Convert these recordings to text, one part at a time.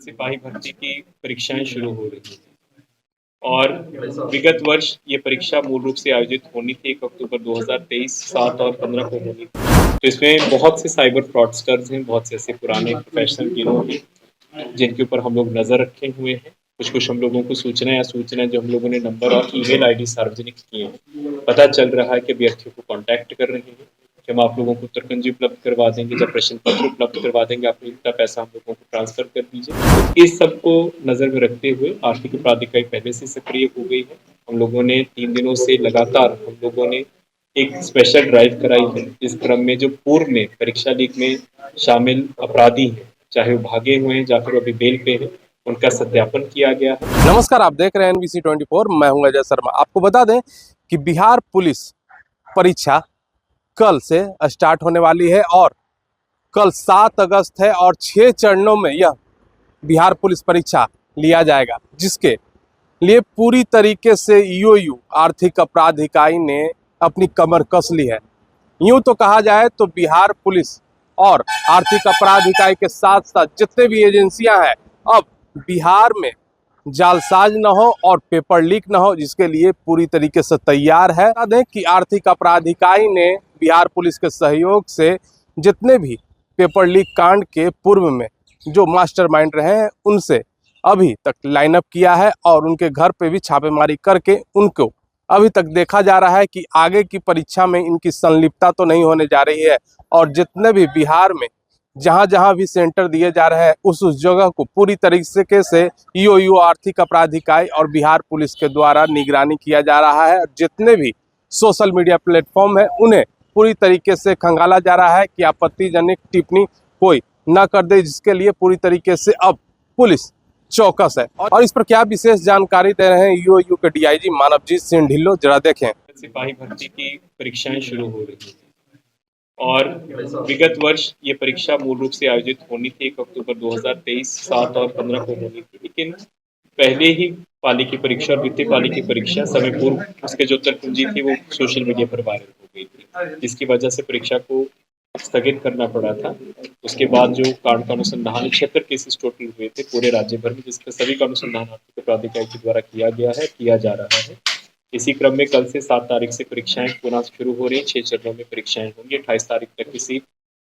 सिपाही भर्ती की परीक्षाएं शुरू हो रही हैं और विगत वर्ष ये परीक्षा मूल रूप से आयोजित होनी थी 1 अक्टूबर 2023 7 और 15 को होनी थी। तो इसमें बहुत से साइबर फ्रॉडस्टर्स हैं, बहुत से ऐसे पुराने प्रोफेशनल गिरोह हैं जिनके ऊपर हम लोग नज़र रखे हुए हैं। कुछ-कुछ हम लोगों को सूचनाएँ जो हम लोगों ने नंबर और ईमेल आईडी सार्वजनिक किए हैं। पता चल रहा है कि अभ्यर्थियों को कॉन्टैक्ट कर रहे हैं कि हम आप लोगों को उत्तरकुंजी उपलब्ध करवा देंगे, जब प्रश्न पत्र उपलब्ध करवा देंगे, आप इतना पैसा हम लोगों को ट्रांसफ़र कर दीजिए। तो इस सब को नज़र में रखते हुए आर्थिक अपराध इकाई पहले से सक्रिय हो गई है। हम लोगों ने 3 दिनों से लगातार हम लोगों ने एक स्पेशल ड्राइव कराई है। इस क्रम में जो पूर्व में परीक्षा लीक में शामिल अपराधी हैं, चाहे वो भागे हुए हैं या फिर अभी बेल पे हैं, उनका सत्यापन किया गया है। नमस्कार, आप देख रहे हैं NBC 24। मैं हूं अजय शर्मा। आपको बता दें कि बिहार पुलिस परीक्षा कल से स्टार्ट होने वाली है और कल 7 अगस्त है और 6 चरणों में यह बिहार पुलिस परीक्षा लिया जाएगा, जिसके लिए पूरी तरीके से EOU आर्थिक अपराध इकाई ने अपनी कमर कस ली है। यूं तो कहा जाए तो बिहार पुलिस और आर्थिक अपराध इकाई के साथ साथ जितने भी एजेंसियां हैं, अब बिहार में जालसाज न हो और पेपर लीक न हो, जिसके लिए पूरी तरीके से तैयार है। बता दें कि आर्थिक अपराध इकाई ने बिहार पुलिस के सहयोग से जितने भी पेपर लीक कांड के पूर्व में जो मास्टरमाइंड रहे हैं, उनसे अभी तक लाइनअप किया है और उनके घर पे भी छापेमारी करके उनको अभी तक देखा जा रहा है कि आगे की परीक्षा में इनकी संलिप्तता तो नहीं होने जा रही है। और जितने भी बिहार में जहां जहां भी सेंटर दिए जा रहे हैं, उस जगह को पूरी तरीके से EOU आर्थिक अपराध इकाई और बिहार पुलिस के द्वारा निगरानी किया जा रहा है। जितने भी सोशल मीडिया प्लेटफॉर्म है, उन्हें पूरी तरीके से खंगाला जा रहा है कि आपत्तिजनक टिप्पणी कोई न कर दे, जिसके लिए पूरी तरीके से अब पुलिस चौकस है। और इस पर क्या विशेष जानकारी दे रहे हैं EOU के DIG मानवजीत सिंह ढिल्लो, जरा देखें। सिपाही भर्ती की परीक्षाएं शुरू हो रही हैं और विगत वर्ष ये परीक्षा मूल रूप से आयोजित होनी थी 1 अक्टूबर 2023 7 और 15 को होनी थी, लेकिन पहले ही पाली की परीक्षा और द्वितीय पाली की परीक्षा समय पूर्व उसके जो उत्तर कुंजी थी वो सोशल मीडिया पर वायरल हो गई थी, जिसकी वजह से परीक्षा को स्थगित करना पड़ा था। उसके बाद जो कांड का अनुसंधान 76 केसेस टोटल हुए थे पूरे राज्य भर में, जिसका सभी का अनुसंधान आर्थिक अपराध इकाई के द्वारा किया गया है, किया जा रहा है। इसी क्रम में कल से 7 तारीख से परीक्षाएं पुनः शुरू हो रही हैं। 6 चरणों में परीक्षाएं होंगी। 28 तारीख तक इसी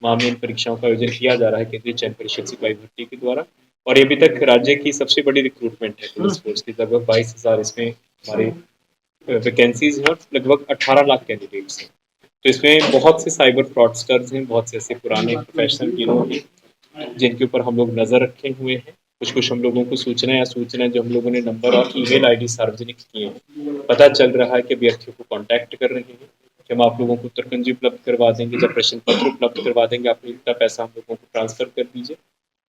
माह में इन परीक्षाओं का आयोजन किया जा रहा है केंद्रीय चयन परिषद सिपाही भर्ती के द्वारा। और ये अभी तक राज्य की सबसे बड़ी रिक्रूटमेंट है पुलिस फोर्स की। लगभग 22,000 इसमें हमारे वैकेंसीज हैं और लगभग 18 लाख कैंडिडेट्स हैं। तो इसमें बहुत से साइबर फ्रॉडस्टर्स हैं, बहुत से ऐसे पुराने प्रोफेशनल गिरोह हैं जिनके ऊपर हम लोग नज़र रखे हुए हैं। कुछ-कुछ हम लोगों को सूचनाएँ जो हम लोगों ने नंबर और ईमेल आईडी सार्वजनिक किए हैं। पता चल रहा है कि अभ्यर्थियों को कॉन्टैक्ट कर रहे हैं कि हम आप लोगों को उत्तरकुंजी उपलब्ध करवा देंगे, जब प्रश्न पत्र उपलब्ध करवा देंगे, आप इतना पैसा हम लोगों को ट्रांसफ़र कर दीजिए।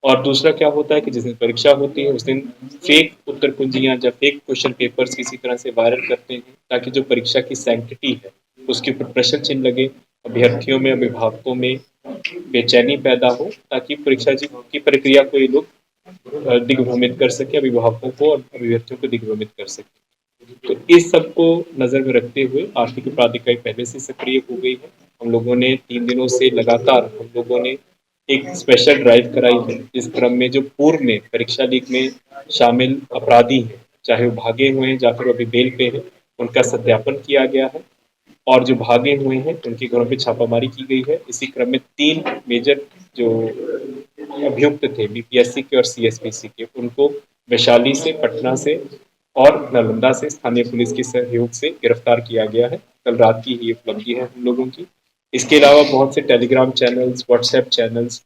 और दूसरा क्या होता है कि जिस दिन परीक्षा होती है उस दिन फेक उत्तर कुंजियाँ या फेक क्वेश्चन पेपर्स किसी तरह से वायरल करते हैं, ताकि जो परीक्षा की सैंक्टिटी है उसके ऊपर प्रश्न चिन्ह लगे, अभ्यर्थियों में, अभिभावकों में बेचैनी पैदा हो, ताकि परीक्षा जी की प्रक्रिया को ये लोग दिग्भ्रमित कर सकें, अभिभावकों को और अभ्यर्थियों को दिग्भ्रमित कर सकें। तो इस सब को नज़र में रखते हुए आर्थिक अपराध इकाई पहले से सक्रिय हो गई है। हम लोगों ने 3 दिनों से लगातार हम लोगों ने एक स्पेशल ड्राइव कराई है। इस क्रम में जो पूर्व में परीक्षा लीक में शामिल अपराधी हैं, चाहे वो भागे हुए हैं या फिर अभी बेल पे हैं, उनका सत्यापन किया गया है और जो भागे हुए हैं उनके घरों पे छापामारी की गई है। इसी क्रम में 3 मेजर जो अभियुक्त थे BPSC के और CSPC के, उनको वैशाली से, पटना से और नालंदा से स्थानीय पुलिस के सहयोग से गिरफ्तार किया गया है। कल रात की ये उपलब्धि है हम लोगों की। इसके अलावा बहुत से टेलीग्राम चैनल्स, व्हाट्सएप चैनल्स,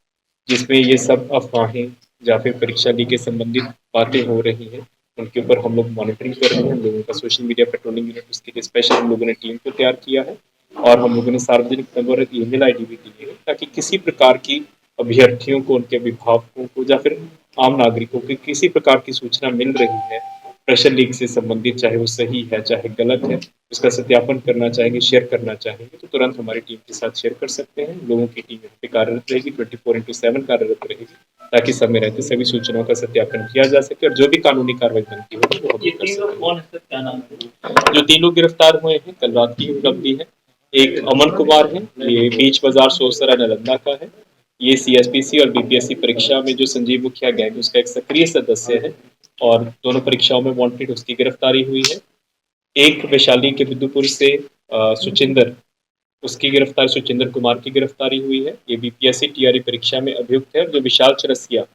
जिसमें ये सब अफवाहें या फिर परीक्षा लीक के संबंधित बातें हो रही हैं, उनके ऊपर हम लोग मॉनिटरिंग कर रहे हैं। हम लोगों का सोशल मीडिया पेट्रोलिंग यूनिट, उसके लिए स्पेशल हम लोगों ने टीम को तैयार किया है और हम लोगों ने सार्वजनिक नंबर और ईमेल आईडी भी दी है, ताकि किसी प्रकार की अभ्यर्थियों को, उनके अभिभावकों को या फिर आम नागरिकों को किसी प्रकार की सूचना मिल रही है प्रश्न लीक से संबंधित, चाहे वो सही है चाहे गलत है, उसका सत्यापन करना चाहेंगे, शेयर करना चाहेंगे, तो तुरंत हमारी टीम के साथ शेयर कर सकते हैं। लोगों की टीम यहाँ पे कार्यरत रहेगी, 24/7 कार्यरत रहेगी, ताकि समय रहते सभी सूचनाओं का सत्यापन किया जा सके और जो भी कानूनी कार्रवाई बनती होगी वो हम कर सकें। जो 3 लोग गिरफ्तार हुए हैं, कल रात की उपलब्धि है। एक अमन कुमार है, ये बीच बाजार सोसरा नालंदा का है। ये सीएसपीसी और बीपीएससी परीक्षा में जो संजीव मुखिया गैंग उसका एक सक्रिय सदस्य है और दोनों परीक्षाओं में वांटेड उसकी गिरफ्तारी हुई है। एक वैशाली के बिदुपुर से सुचिंदर उसकी गिरफ्तारी सुचिंदर कुमार की गिरफ्तारी हुई है। ये बीपीएससी टीआरई परीक्षा में अभियुक्त है और जो विशाल चरसिया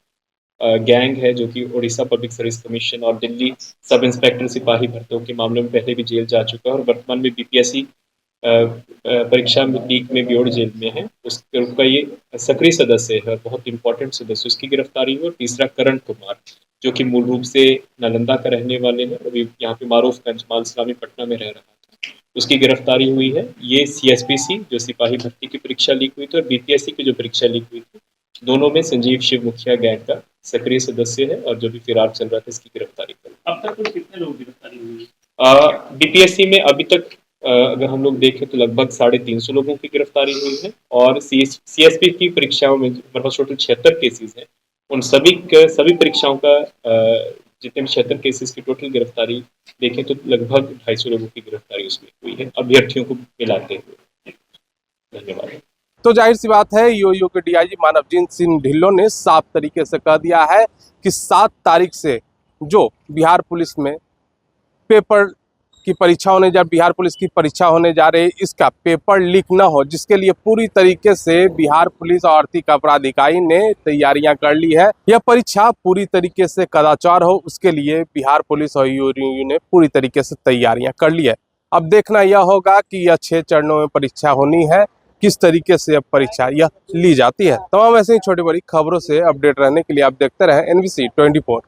गैंग है जो कि उड़ीसा पब्लिक सर्विस कमीशन और दिल्ली सब इंस्पेक्टर सिपाही भर्तियों के मामले में पहले भी जेल जा चुका है और वर्तमान में बीपीएससी परीक्षा लीक में ब्योर जेल में है। उस ग्रुप का ये सक्रिय सदस्य है और बहुत इंपॉर्टेंट सदस्य, उसकी गिरफ्तारी हुई। और तीसरा करण कुमार जो कि मूल रूप से नालंदा का रहने वाले हैं, अभी यहाँ पे मारूफगंज मालसलामी पटना में रह रहा था, उसकी गिरफ्तारी हुई है। ये सीएसपीसी जो सिपाही भर्ती की परीक्षा लीक हुई थी और बीपीएससी की जो परीक्षा लीक हुई थी, दोनों में संजीव शिव मुखिया गैंग का सक्रिय सदस्य है और जो भी फिरार चल रहा था इसकी गिरफ्तारी कर। अब तक कुल कितने लोग गिरफ्तारी हुई है? बीपीएससी में अभी तक अगर हम लोग देखें तो लगभग 350 लोगों की गिरफ्तारी हुई है और सीएसपी की परीक्षाओं में लगभग टोटल 76 केसेस हैं। उन सभी परीक्षाओं का जितने भी 76 केसेस की टोटल गिरफ्तारी देखें तो लगभग 250 लोगों की गिरफ्तारी उसमें हुई है अभ्यर्थियों को मिलाते हुए। धन्यवाद। तो जाहिर सी बात है ईओयू के डीआईजी मानवजीत सिंह ढिल्लों ने साफ तरीके से कह दिया है कि 7 तारीख से जो बिहार पुलिस में पेपर की परीक्षा होने जा बिहार पुलिस की परीक्षा होने जा रही है, इसका पेपर लीक न हो, जिसके लिए पूरी तरीके से बिहार पुलिस और आर्थिक अपराध इकाई ने तैयारियां कर ली है। यह परीक्षा पूरी तरीके से कदाचार हो, उसके लिए बिहार पुलिस और ईओयू ने पूरी तरीके से तैयारियां कर ली है। अब देखना यह होगा कि यह 6 चरणों में परीक्षा होनी है, किस तरीके से अब परीक्षा यह ली जाती है। तमाम ऐसे ही छोटी बड़ी खबरों से अपडेट रहने के लिए आप देखते रहें NBC 24।